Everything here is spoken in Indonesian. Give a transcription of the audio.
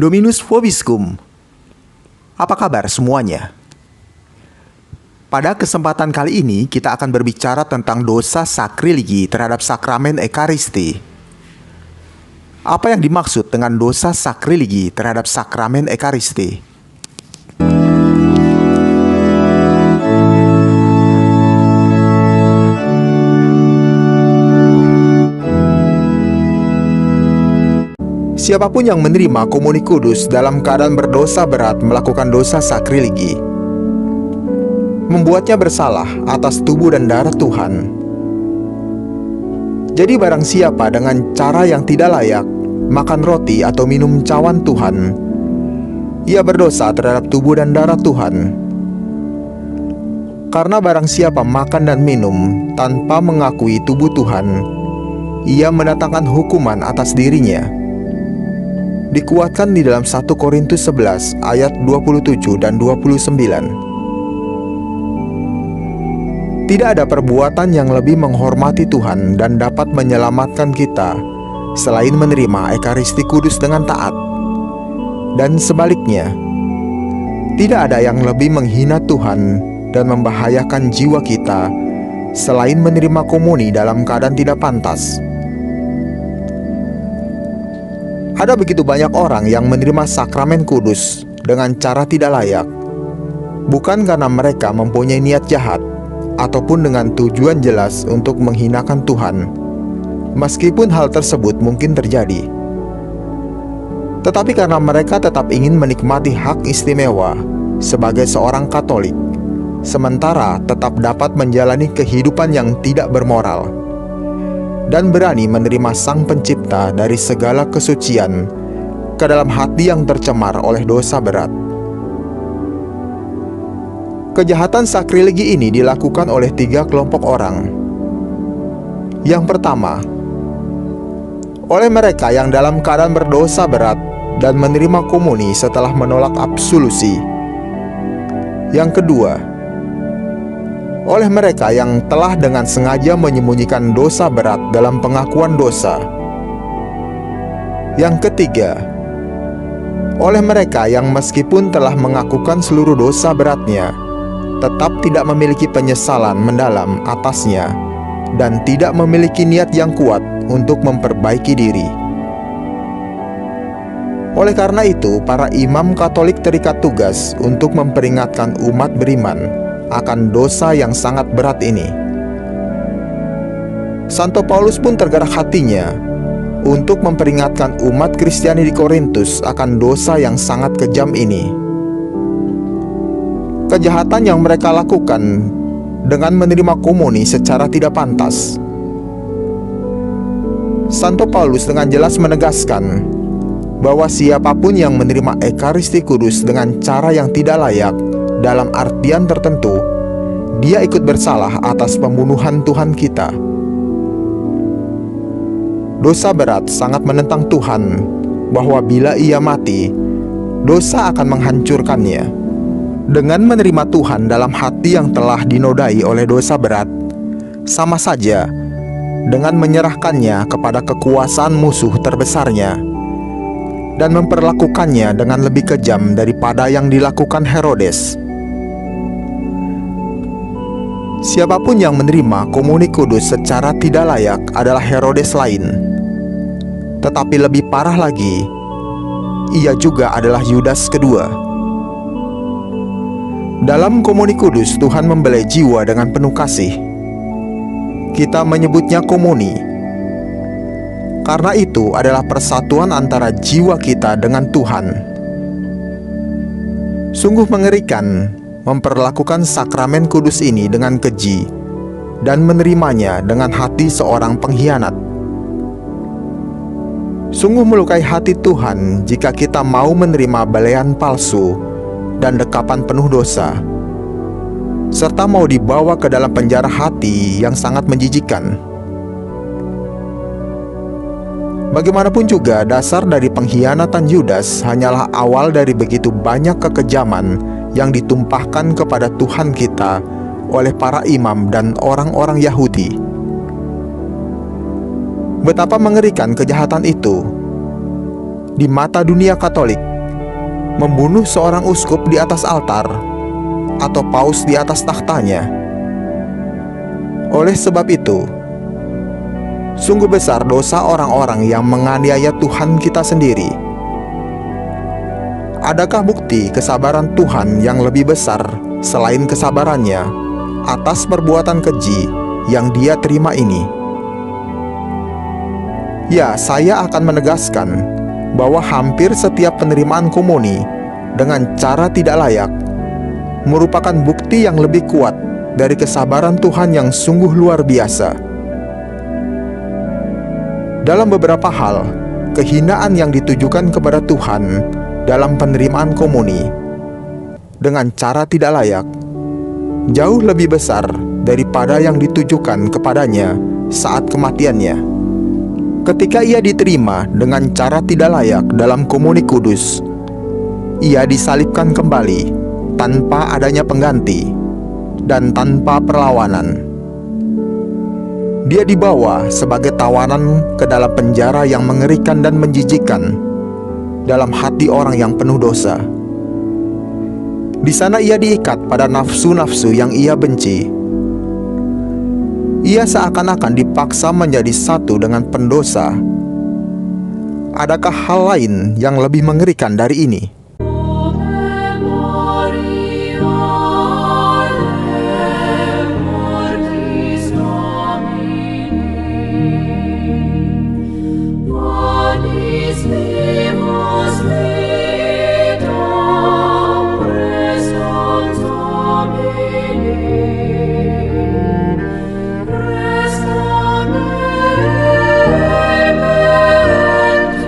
Dominus vobiscum. Apa kabar semuanya? Pada kesempatan kali ini kita akan berbicara tentang dosa sakrilegi terhadap sakramen Ekaristi. Apa yang dimaksud dengan dosa sakrilegi terhadap sakramen Ekaristi? Siapapun yang menerima komuni kudus dalam keadaan berdosa berat melakukan dosa sakrilegi, membuatnya bersalah atas tubuh dan darah Tuhan. Jadi barang siapa dengan cara yang tidak layak makan roti atau minum cawan Tuhan, ia berdosa terhadap tubuh dan darah Tuhan. Karena barang siapa makan dan minum tanpa mengakui tubuh Tuhan, ia mendatangkan hukuman atas dirinya. Dikuatkan di dalam 1 Korintus 11 ayat 27 dan 29. Tidak ada perbuatan yang lebih menghormati Tuhan dan dapat menyelamatkan kita selain menerima Ekaristi Kudus dengan taat. Dan sebaliknya, tidak ada yang lebih menghina Tuhan dan membahayakan jiwa kita selain menerima komuni dalam keadaan tidak pantas. Ada begitu banyak orang yang menerima sakramen kudus dengan cara tidak layak, bukan karena mereka mempunyai niat jahat ataupun dengan tujuan jelas untuk menghinakan Tuhan, meskipun hal tersebut mungkin terjadi, tetapi karena mereka tetap ingin menikmati hak istimewa sebagai seorang Katolik, sementara tetap dapat menjalani kehidupan yang tidak bermoral dan berani menerima Sang Pencipta dari segala kesucian ke dalam hati yang tercemar oleh dosa berat. Kejahatan sakrilegi ini dilakukan oleh 3 kelompok orang. Yang pertama, oleh mereka yang dalam keadaan berdosa berat dan menerima komuni setelah menolak absolusi. Yang kedua, oleh mereka yang telah dengan sengaja menyembunyikan dosa berat dalam pengakuan dosa. Yang ketiga, oleh mereka yang meskipun telah mengakukan seluruh dosa beratnya, tetap tidak memiliki penyesalan mendalam atasnya dan tidak memiliki niat yang kuat untuk memperbaiki diri. Oleh karena itu, para imam Katolik terikat tugas untuk memperingatkan umat beriman akan dosa yang sangat berat ini. Santo Paulus pun tergerak hatinya untuk memperingatkan umat Kristiani di Korintus akan dosa yang sangat kejam ini. Kejahatan yang mereka lakukan dengan menerima komuni secara tidak pantas. Santo Paulus dengan jelas menegaskan bahwa siapapun yang menerima Ekaristi Kudus dengan cara yang tidak layak, dalam artian tertentu, dia ikut bersalah atas pembunuhan Tuhan kita. Dosa berat sangat menentang Tuhan, bahwa bila ia mati, dosa akan menghancurkannya. Dengan menerima Tuhan dalam hati yang telah dinodai oleh dosa berat, sama saja dengan menyerahkannya kepada kekuasaan musuh terbesarnya dan memperlakukannya dengan lebih kejam daripada yang dilakukan Herodes. Siapapun yang menerima komuni kudus secara tidak layak adalah Herodes lain. Tetapi lebih parah lagi, ia juga adalah Yudas kedua. Dalam komuni kudus, Tuhan membelai jiwa dengan penuh kasih. Kita menyebutnya komuni, karena itu adalah persatuan antara jiwa kita dengan Tuhan. Sungguh mengerikan memperlakukan sakramen kudus ini dengan keji dan menerimanya dengan hati seorang pengkhianat. Sungguh melukai hati Tuhan jika kita mau menerima balean palsu dan dekapan penuh dosa, serta mau dibawa ke dalam penjara hati yang sangat menjijikkan. Bagaimanapun juga, dasar dari pengkhianatan Yudas hanyalah awal dari begitu banyak kekejaman yang ditumpahkan kepada Tuhan kita oleh para imam dan orang-orang Yahudi. Betapa mengerikan kejahatan itu. Di mata dunia Katolik, membunuh seorang uskup di atas altar atau paus di atas takhtanya. Oleh sebab itu, sungguh besar dosa orang-orang yang menganiaya Tuhan kita sendiri. Adakah bukti kesabaran Tuhan yang lebih besar selain kesabarannya atas perbuatan keji yang Dia terima ini? Ya, saya akan menegaskan bahwa hampir setiap penerimaan komuni dengan cara tidak layak merupakan bukti yang lebih kuat dari kesabaran Tuhan yang sungguh luar biasa. Dalam beberapa hal, kehinaan yang ditujukan kepada Tuhan dalam penerimaan komuni dengan cara tidak layak jauh lebih besar daripada yang ditujukan kepadanya saat kematiannya. Ketika Ia diterima dengan cara tidak layak dalam komuni kudus, Ia disalibkan kembali tanpa adanya pengganti dan tanpa perlawanan. Dia dibawa sebagai tawanan ke dalam penjara yang mengerikan dan menjijikkan dalam hati orang yang penuh dosa. Di sana Ia diikat pada nafsu-nafsu yang Ia benci. Ia seakan-akan dipaksa menjadi satu dengan pendosa. Adakah hal lain yang lebih mengerikan dari ini?